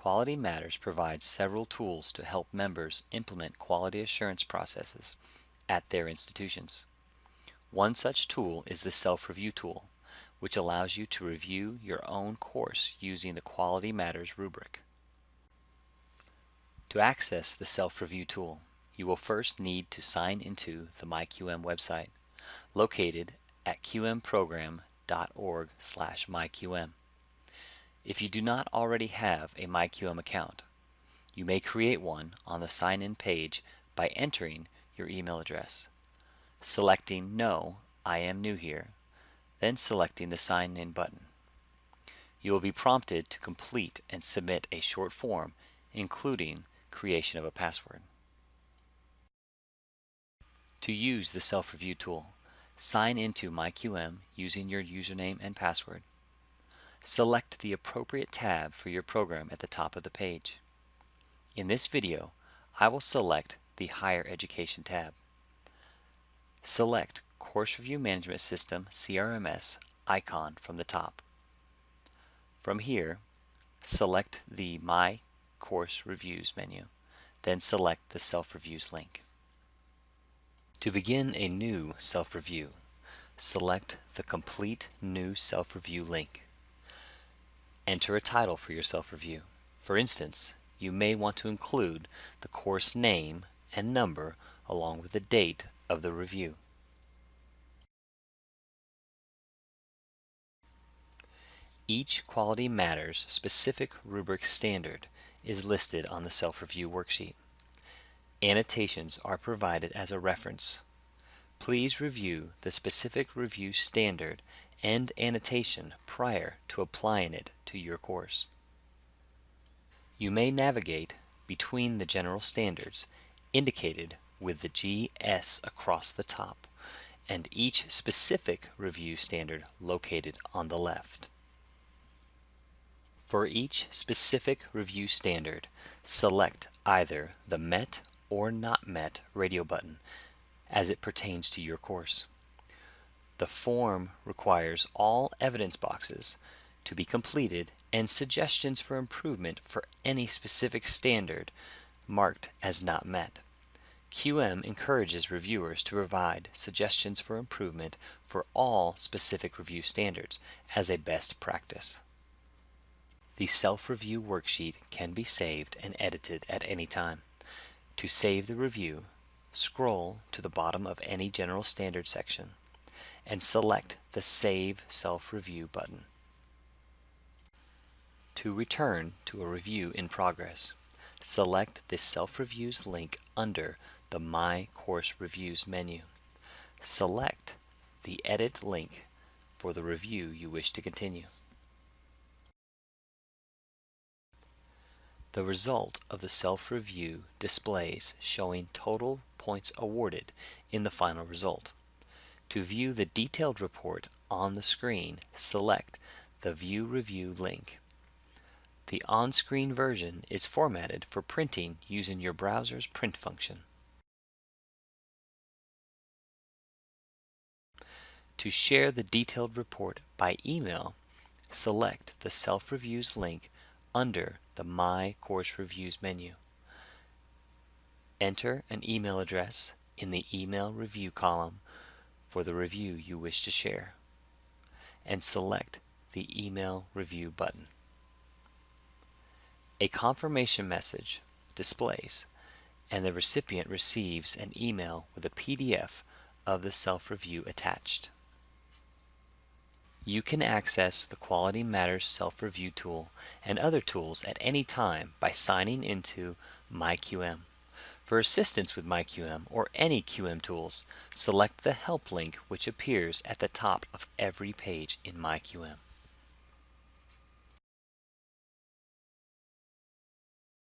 Quality Matters provides several tools to help members implement quality assurance processes at their institutions. One such tool is the Self-Review tool, which allows you to review your own course using the Quality Matters rubric. To access the Self-Review tool, you will first need to sign into the MyQM website, located at qmprogram.org/myqm. If you do not already have a MyQM account, you may create one on the sign-in page by entering your email address, selecting No, I am new here, then selecting the Sign In button. You will be prompted to complete and submit a short form, including creation of a password. To use the Self-Review tool, sign into MyQM using your username and password. Select the appropriate tab for your program at the top of the page. In this video, I will select the Higher Education tab. Select Course Review Management System CRMS icon from the top. From here, select the My Course Reviews menu, then select the Self-Reviews link. To begin a new self-review, select the Complete New Self-Review link. Enter a title for your self-review. For instance, you may want to include the course name and number along with the date of the review. Each Quality Matters specific rubric standard is listed on the self-review worksheet. Annotations are provided as a reference. Please review the specific review standard and annotation prior to applying it to your course. You may navigate between the general standards indicated with the GS across the top and each specific review standard located on the left. For each specific review standard, select either the Met or Not Met radio button as it pertains to your course. The form requires all evidence boxes to be completed and suggestions for improvement for any specific standard marked as not met. QM encourages reviewers to provide suggestions for improvement for all specific review standards as a best practice. The self-review worksheet can be saved and edited at any time. To save the review, scroll to the bottom of any general standard section and select the Save Self-Review button. To return to a review in progress, select the Self-Reviews link under the My Course Reviews menu. Select the Edit link for the review you wish to continue. The result of the self-review displays showing total points awarded in the final result. To view the detailed report on the screen, select the View Review link. The on-screen version is formatted for printing using your browser's print function. To share the detailed report by email, select the Self-Reviews link under the My Course Reviews menu. Enter an email address in the Email Review column for the review you wish to share, and select the Email Review button. A confirmation message displays, and the recipient receives an email with a PDF of the self-review attached. You can access the Quality Matters Self-Review tool and other tools at any time by signing into MyQM. For assistance with MyQM or any QM tools, select the Help link which appears at the top of every page in MyQM.